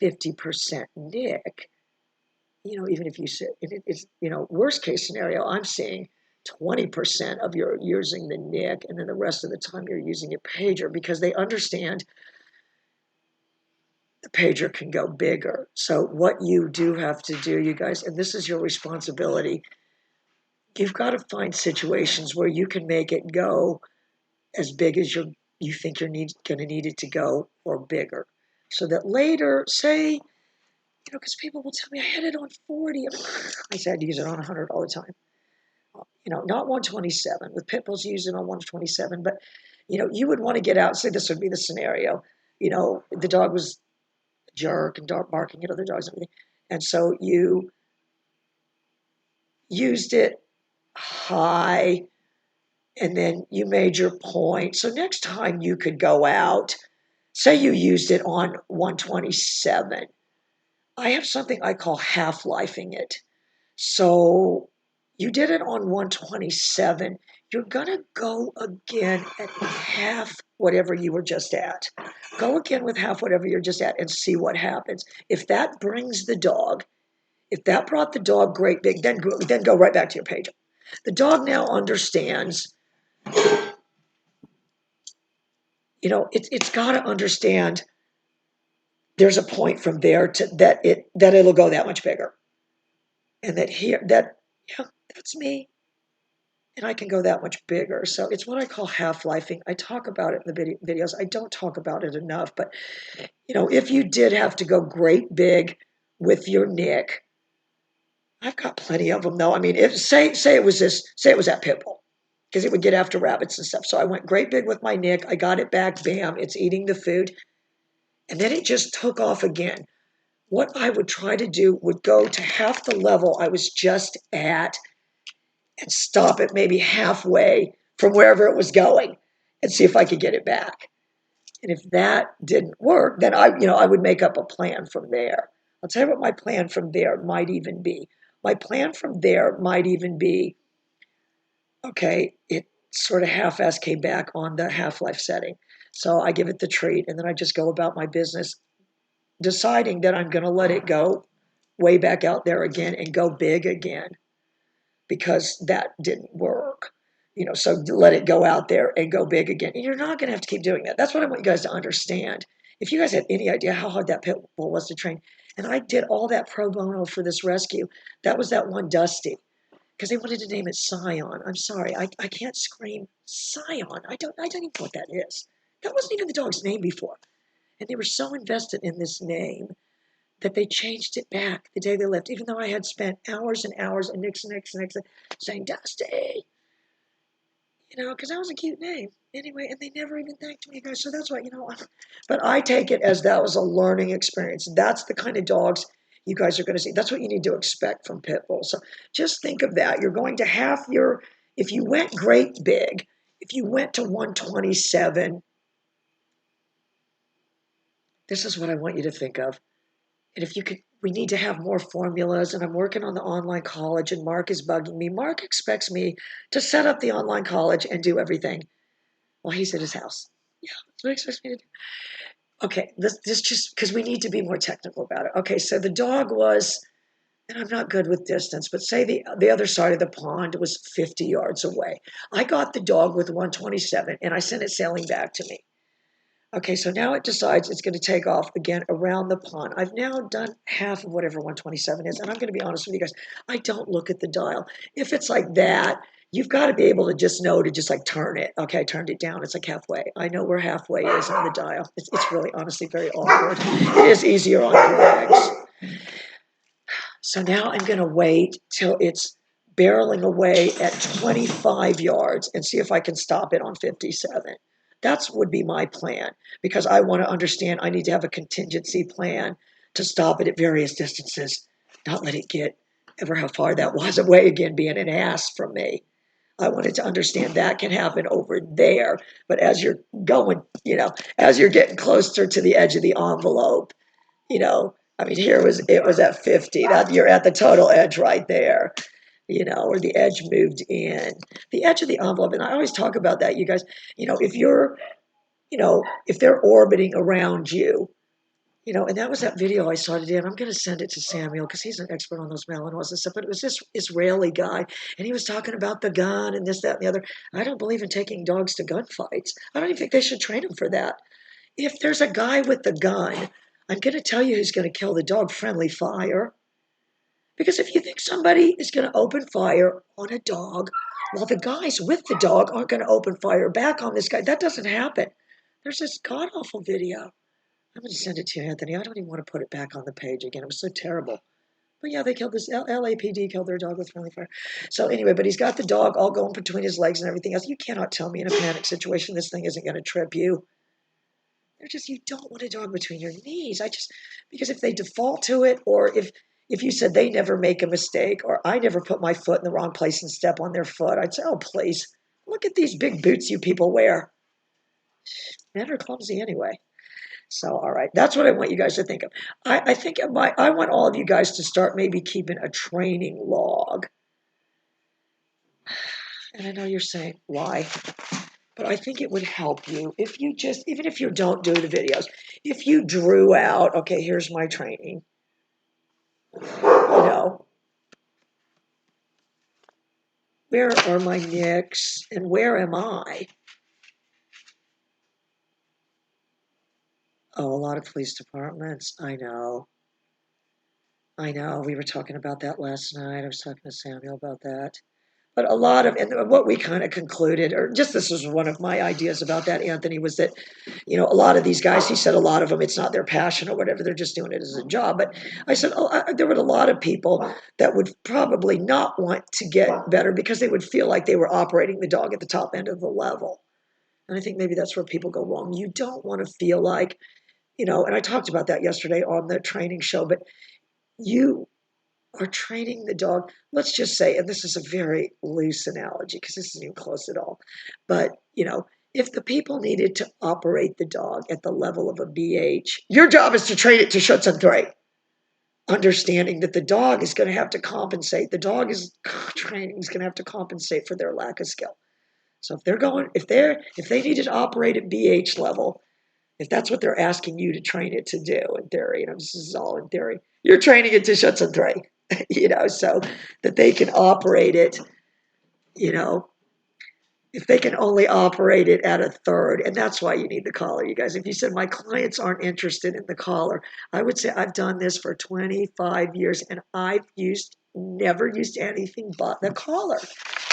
50% nick, even if you said it's, worst case scenario, I'm seeing 20% of your using the nick, and then the rest of the time you're using a pager, because they understand the pager can go bigger. So what you do have to do, you guys, and this is your responsibility, you've got to find situations where you can make it go as big as you think you're going to need it to go, or bigger, so that later, say, because people will tell me I had it on 40. I said I'd use it on 100 all the time. Not 127. With pit bulls, you use it on 127, but you would want to get out. Say this would be the scenario. The dog was a jerk and barking at other dogs and everything, and so you used it high, and then you made your point. So next time you could go out, say you used it on 127. I have something I call half-lifing it. So you did it on 127. You're going to go again at half whatever you were just at. Go again with half whatever you're just at and see what happens. If that brings the dog, if that brought the dog great big, then go right back to your page. The dog now understands, it's got to understand there's a point from there to that it'll go that much bigger. And yeah, that's me. And I can go that much bigger. So it's what I call half-lifing. I talk about it in the videos. I don't talk about it enough. But, if you did have to go great big with your Nick, I've got plenty of them, though. I mean, say it was that pit bull, because it would get after rabbits and stuff. So I went great big with my Nick. I got it back. Bam, it's eating the food. And then it just took off again. What I would try to do would go to half the level I was just at and stop it maybe halfway from wherever it was going and see if I could get it back. And if that didn't work, then I would make up a plan from there. I'll tell you what my plan from there might even be. My plan from there might even be, okay, it sort of half-ass came back on the half-life setting. So I give it the treat, and then I just go about my business, deciding that I'm going to let it go way back out there again and go big again, because that didn't work. So let it go out there and go big again. And you're not going to have to keep doing that. That's what I want you guys to understand. If you guys had any idea how hard that pit bull was to train, and I did all that pro bono for this rescue, that was that one Dusty, because they wanted to name it Scion. I'm sorry, I can't scream Scion. I don't even know what that is. That wasn't even the dog's name before. And they were so invested in this name that they changed it back the day they left, even though I had spent hours and hours and Nix saying Dusty, because that was a cute name. Anyway, and they never even thanked me, guys. So that's why, but I take it as that was a learning experience. That's the kind of dogs you guys are going to see. That's what you need to expect from pit bulls. So just think of that. You're going to have if you went great big, if you went to 127, this is what I want you to think of. And if you could, we need to have more formulas. And I'm working on the online college, and Mark is bugging me. Mark expects me to set up the online college and do everything while he's at his house. Yeah, that's what he expects me to do. Okay, this just because we need to be more technical about it. Okay, so the dog was, and I'm not good with distance, but say the other side of the pond was 50 yards away. I got the dog with 127, and I sent it sailing back to me. Okay, so now it decides it's going to take off again around the pond. I've now done half of whatever 127 is, and I'm going to be honest with you guys, I don't look at the dial. If it's like that, you've got to be able to just know to just like turn it. Okay, I turned it down. It's like halfway. I know where halfway is on the dial. It's really, honestly, very awkward. It is easier on Greg's. So now I'm going to wait till it's barreling away at 25 yards and see if I can stop it on 57. That would be my plan, because I want to understand I need to have a contingency plan to stop it at various distances, not let it get ever how far that was away again, being an ass from me. I wanted to understand that can happen over there. But as you're going, as you're getting closer to the edge of the envelope, I mean, it was at 50. You're at the total edge right there, where the edge moved in. The edge of the envelope, and I always talk about that, you guys, if you're, if they're orbiting around you, and that was that video I saw today, and I'm going to send it to Samuel because he's an expert on those Malinois and stuff, but it was this Israeli guy, and he was talking about the gun and this, that, and the other. I don't believe in taking dogs to gunfights. I don't even think they should train them for that. If there's a guy with the gun, I'm going to tell you who's going to kill the dog: friendly fire. Because if you think somebody is going to open fire on a dog while the guys with the dog aren't going to open fire back on this guy, that doesn't happen. There's this god-awful video. I'm going to send it to you, Anthony. I don't even want to put it back on the page again. It was so terrible. But yeah, they killed this, LAPD killed their dog with friendly fire. So anyway, but he's got the dog all going between his legs and everything else. You cannot tell me in a panic situation this thing isn't going to trip you. You don't want a dog between your knees. Because if they default to it, or if you said they never make a mistake, or I never put my foot in the wrong place and step on their foot, I'd say, oh, please, look at these big boots you people wear. Men are clumsy anyway. So, all right, that's what I want you guys to think of. I think I want all of you guys to start maybe keeping a training log. And I know you're saying, why? But I think it would help you if you just, even if you don't do the videos, if you drew out, okay, here's my training, you know, where are my nicks and where am I? Oh, a lot of police departments. I know. I know. We were talking about that last night. I was talking to Samuel about that. But a lot of, and what we kind of concluded, or just this was one of my ideas about that, Anthony, was that, a lot of these guys, he said a lot of them, it's not their passion or whatever, they're just doing it as a job. But I said, there were a lot of people that would probably not want to get better because they would feel like they were operating the dog at the top end of the level. And I think maybe that's where people go wrong. You don't want to feel like, and I talked about that yesterday on the training show, but you are training the dog. Let's just say, and this is a very loose analogy because this isn't even close at all, but if the people needed to operate the dog at the level of a BH, your job is to train it to Schutz and Three, understanding that the dog is going to have to compensate. The dog is training is going to have to compensate for their lack of skill. So if they needed to operate at BH level, if that's what they're asking you to train it to do, in theory, this is all in theory, you're training it to Schutz and Three, so that they can operate it, you know, if they can only operate it at a third. And that's why you need the collar, you guys. If you said my clients aren't interested in the collar, I would say I've done this for 25 years and I've never used anything but the collar.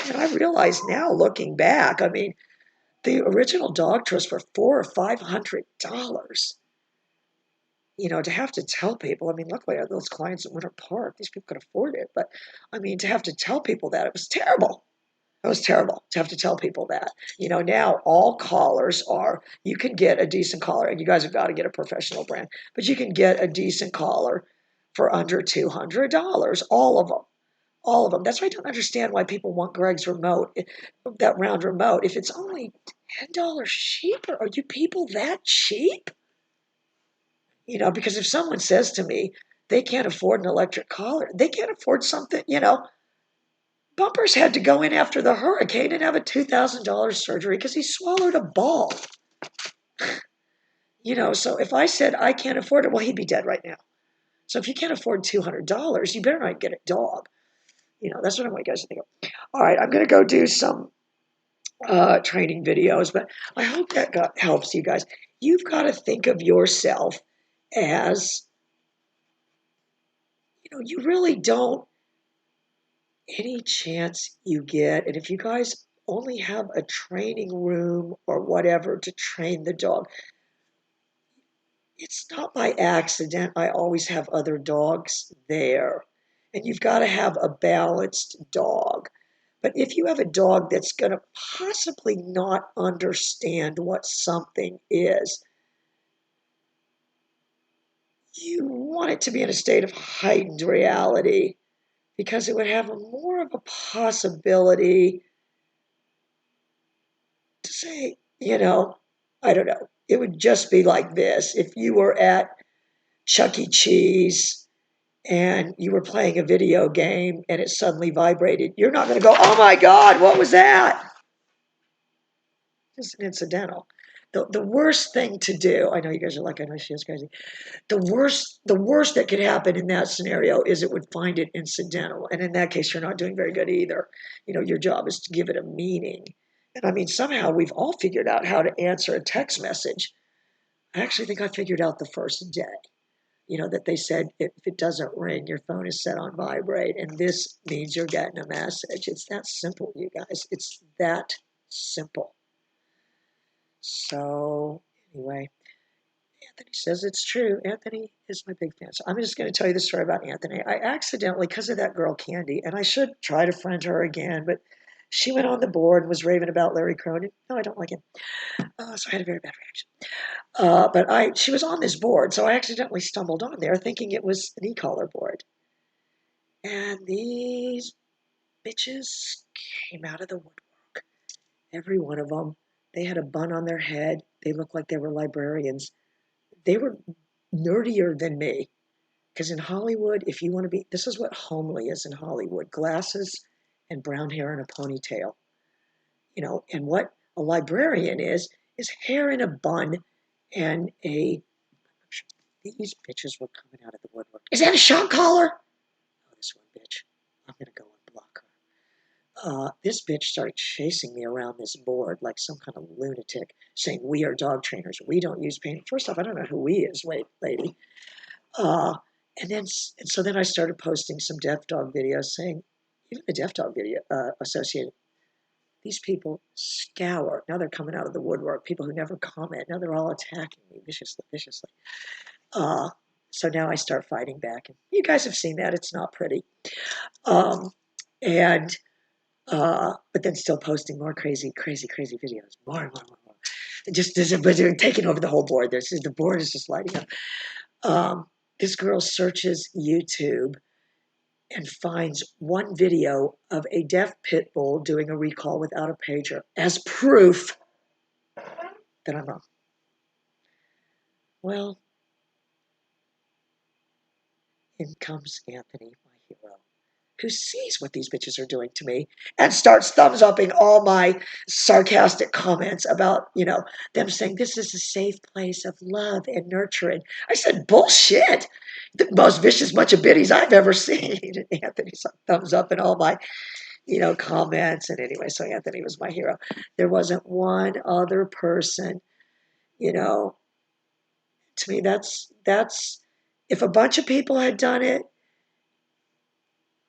And I realize now, looking back, the original dog trust were $400 or $500. To have to tell people, luckily I had those clients at Winter Park. These people could afford it. But to have to tell people that, it was terrible. It was terrible to have to tell people that. Now all collars you can get a decent collar, and you guys have got to get a professional brand, but you can get a decent collar for under $200, all of them. All of them. That's why I don't understand why people want Greg's remote, that round remote. If it's only $10 cheaper, are you people that cheap? Because if someone says to me they can't afford an electric collar, they can't afford something, Bumpers had to go in after the hurricane and have a $2,000 surgery because he swallowed a ball. So if I said I can't afford it, well, he'd be dead right now. So if you can't afford $200, you better not get a dog. That's what I want you guys to think of. All right, I'm going to go do some training videos, but I hope that helps you guys. You've got to think of yourself as, you really don't, any chance you get, and if you guys only have a training room or whatever to train the dog, it's not by accident I always have other dogs there. And you've got to have a balanced dog. But if you have a dog that's going to possibly not understand what something is, you want it to be in a state of heightened reality because it would have more of a possibility to say, I don't know. It would just be like this. If you were at Chuck E. Cheese and you were playing a video game and it suddenly vibrated, you're not going to go, oh my God, what was that? Just an incidental. The worst thing to do, I know you guys are like, I know she is crazy. The worst that could happen in that scenario is it would find it incidental. And in that case, you're not doing very good either. Your job is to give it a meaning. And somehow we've all figured out how to answer a text message. I actually think I figured out the first day, that they said if it doesn't ring, your phone is set on vibrate, and this means you're getting a message. It's that simple, you guys. It's that simple. So, anyway, Anthony says it's true. Anthony is my big fan. So I'm just going to tell you the story about Anthony. I accidentally, because of that girl Candy, and I should try to friend her again, but she went on the board and was raving about Larry Cronin. No, I don't like him. So I had a very bad reaction. But she was on this board, so I accidentally stumbled on there thinking it was an e-collar board. And these bitches came out of the woodwork. Every one of them. They had a bun on their head. They looked like they were librarians. They were nerdier than me. Because in Hollywood, if you want to be, this is what homely is in Hollywood: glasses and brown hair and a ponytail. And what a librarian is hair in a bun and these bitches were coming out of the woodwork. Is that a shock collar? Oh, this one bitch. I'm going to go and block her. This bitch started chasing me around this board like some kind of lunatic, saying, we are dog trainers. We don't use pain. First off, I don't know who we is, lady. And so then I started posting some deaf dog videos saying, even the deaf dog video associated, these people scour. Now they're coming out of the woodwork. People who never comment. Now they're all attacking me viciously. So now I start fighting back. And you guys have seen that. It's not pretty. But then still posting more crazy videos. More and more. But they're taking over the whole board. The board is just lighting up. This girl searches YouTube and finds one video of a deaf pit bull doing a recall without a pager as proof that I'm wrong. Well, in comes Anthony, my hero, who sees what these bitches are doing to me and starts thumbs upping all my sarcastic comments about, them saying this is a safe place of love and nurturing. I said, bullshit. The most vicious bunch of biddies I've ever seen. And Anthony's thumbs up in all my, comments. And anyway, so Anthony was my hero. There wasn't one other person, to me, that's, if a bunch of people had done it,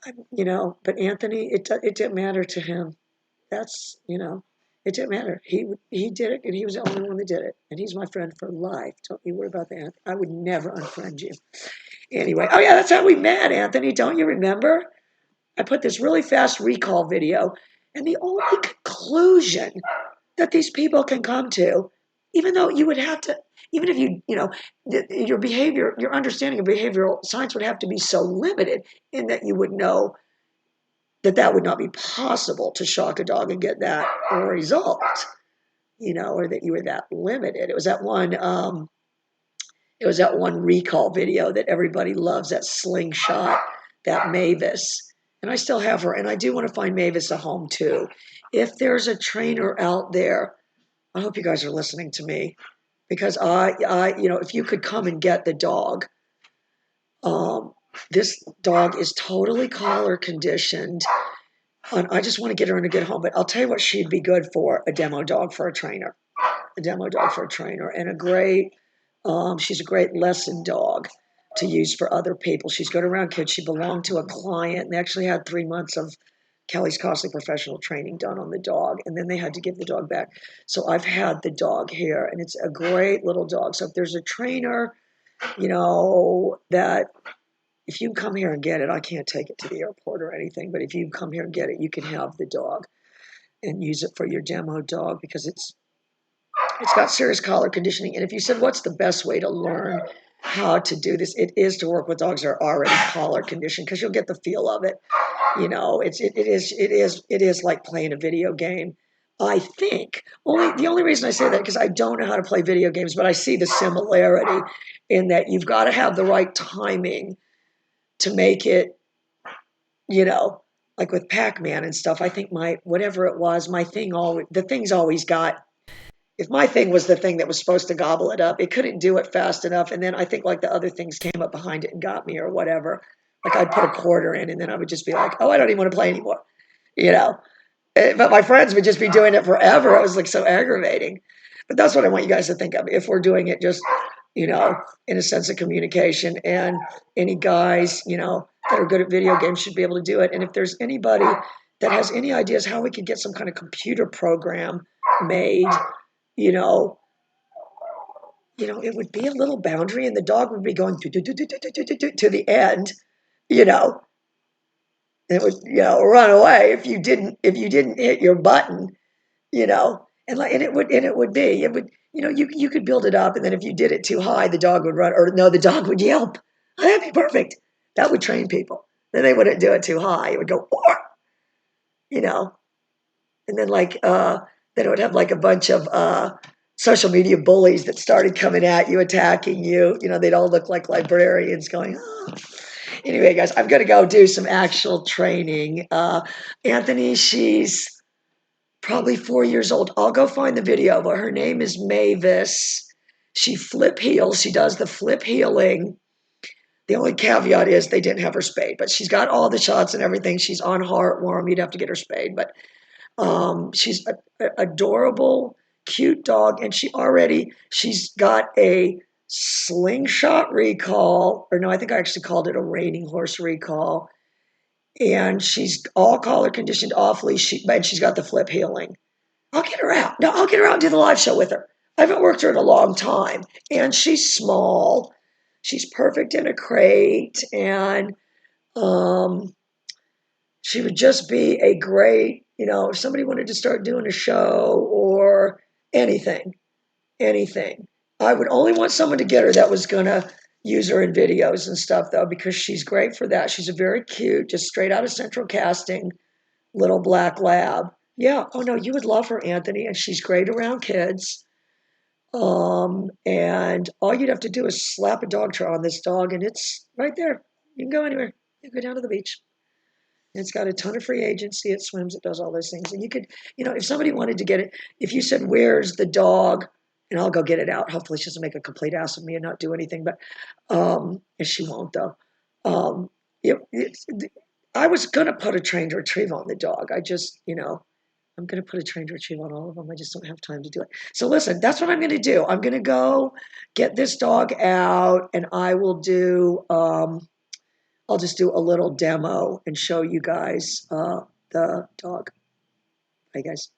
but Anthony, it didn't matter to him. That's, it didn't matter. He did it, and he was the only one that did it. And he's my friend for life. Don't you worry about that. I would never unfriend you. Anyway, oh yeah, that's how we met, Anthony. Don't you remember? I put this really fast recall video, and the only conclusion that these people can come to, even though you would have to, even if your behavior, your understanding of behavioral science would have to be so limited in that you would know that would not be possible to shock a dog and get that result, or that you were that limited. It was that one recall video that everybody loves, that slingshot, that Mavis. And I still have her, and I do want to find Mavis a home too. If there's a trainer out there, I hope you guys are listening to me, because if you could come and get the dog, this dog is totally collar conditioned. And I just want to get her in a good home, but I'll tell you what she'd be good for: a demo dog for a trainer, and she's a great lesson dog to use for other people. She's good around kids. She belonged to a client, and they actually had 3 months of Kelly's costly professional training done on the dog, and then they had to give the dog back. So I've had the dog here, and it's a great little dog. So if there's a trainer, that if you come here and get it, I can't take it to the airport or anything, but if you come here and get it, you can have the dog and use it for your demo dog, because it's got serious collar conditioning. And if you said, what's the best way to learn how to do this, it is to work with dogs that are already collar conditioned, because you'll get the feel of it. It is like playing a video game. I think the only reason I say that, because I don't know how to play video games, but I see the similarity in that you've got to have the right timing to make it, like with Pac-Man and stuff. I think the thing's always got, if my thing was the thing that was supposed to gobble it up, it couldn't do it fast enough. And then I think like the other things came up behind it and got me or whatever. Like I'd put a quarter in, and then I would just be like, oh, I don't even want to play anymore, But my friends would just be doing it forever. It was like so aggravating. But that's what I want you guys to think of. If we're doing it just, in a sense of communication, and any guys, that are good at video games should be able to do it. And if there's anybody that has any ideas how we could get some kind of computer program made, it would be a little boundary, and the dog would be going to the end, and it would, run away if you didn't hit your button, and it would be, you could build it up, and then if you did it too high, the dog would run, or no, the dog would yelp. Oh, that'd be perfect. That would train people. Then they wouldn't do it too high. It would go, and then then it would have like a bunch of social media bullies that started coming at you, attacking you. They'd all look like librarians going, oh. Anyway, guys, I'm going to go do some actual training. Anthony, she's probably 4 years old. I'll go find the video, but her name is Mavis. She flip heels. She does the flip heeling. The only caveat is they didn't have her spayed, but she's got all the shots and everything. She's on heartworm. You'd have to get her spayed, but she's a adorable, cute dog, and she's got a slingshot recall, or no, I think I actually called it a reining horse recall, and she's all collar conditioned off leash, and she's got the flip heeling. I'll get her out. No, I'll get her out and do the live show with her. I haven't worked her in a long time, and she's small. She's perfect in a crate, and um, she would just be a great, if somebody wanted to start doing a show or anything, anything. I would only want someone to get her that was going to use her in videos and stuff, though, because she's great for that. She's a very cute, just straight out of central casting little black lab. Yeah. Oh, no, you would love her, Anthony. And she's great around kids. And all you'd have to do is slap a dog trail on this dog, and it's right there. You can go anywhere. You can go down to the beach. It's got a ton of free agency. It swims. It does all those things. And you could, if somebody wanted to get it, if you said, "Where's the dog?" and I'll go get it out. Hopefully, she doesn't make a complete ass of me and not do anything. But and she won't though. Um, it, it's, I was gonna put a trained retriever on the dog. I just, I'm gonna put a trained retriever on all of them. I just don't have time to do it. So listen, that's what I'm gonna do. I'm gonna go get this dog out, and I will do. I'll just do a little demo and show you guys the dog. Bye, guys.